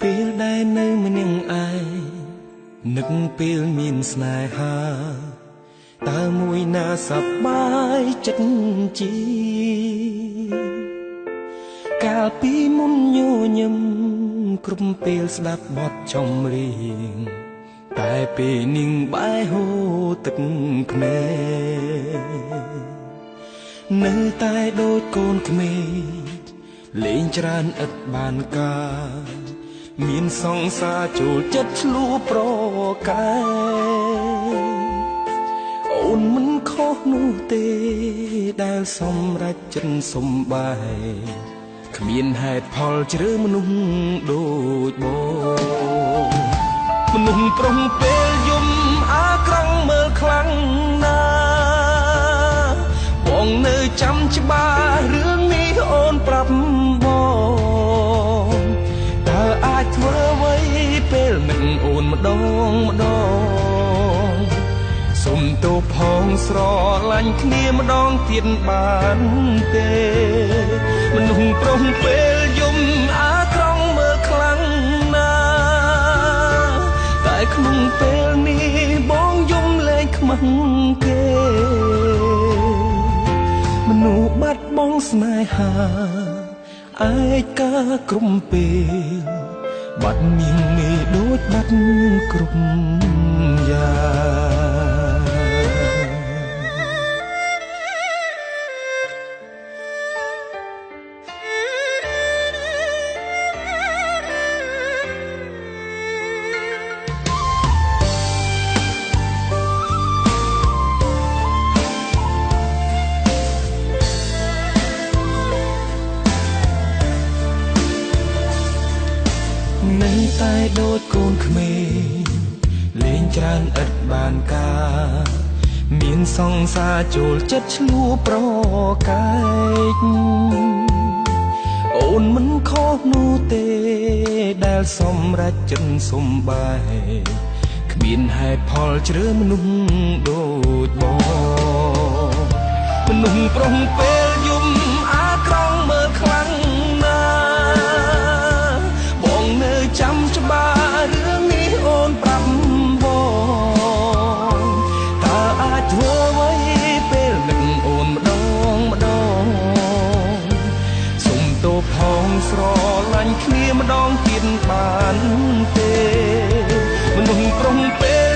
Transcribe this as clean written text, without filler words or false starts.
ពេលដែលនៅម្នាក់ឯងនឹកពេលមានស្នេហាតើមួយណាសប្បាយចិត្តជាកាលពីមុនញញឹមគ្រប់ពេលស្ដាប់បទចម្រៀងតែពេលនាងបែរហូរទឹកភ្នែកនៅតែដូចកូនក្មេងលេងច្រើនឥតបានការមានសង្សារចូលចិត្តឆ្លួប្រកែអូនមិនខុសនោះទេដែលសម្រេចចិត្តសំបែគ្មានហេតុផលជ្រើមនុស្សដូចបងមនុស្សប្រុងពេលយំអាក្រង់មើលខ្លាំងណាបងនៅចាំច្បាស់រឿងនេះអូនប្រាប់បងតើអាចធ្វើអ្វីពេលនឹងអូនម្ដងសុំទោសផងស្រឡាញ់គ្នាម្ដងទៀតបានទេមនុស្សប្រុងពេលយំអាក្រង់មើលខ្លាំងណាតែក្នុងពេលនេះបងយំលែងខ្មាំងគេមនុស្សបាត់បង់ស្នេហាឯកាក្រុមពេលបាត់មានមេដូចបាត់គ្រប់យ៉ាងនៅតែដូចកូនក្មេងលេងច្រើនឥតបានការមានសង្សារចូលចិត្តឆ្លួប្រកែកអូនមិនខុសនោះទេដែលសម្រេចចិត្តសំបែគ្មានហេតុផលជ្រើមនុស្សដូចបងមនុស្សប្រុងពេលយំអាក្រង់មើលខ្លាំងណាបងនៅចាំច្បាស់រឿងនេះអូនប្រាប់បងតើអាចធ្វើអ្វីពេលនឹងអូនម្ដងសុំទោសផងស្រឡាញ់គ្នាម្ដងទៀតបានទេមនុស្សប្រុងពេល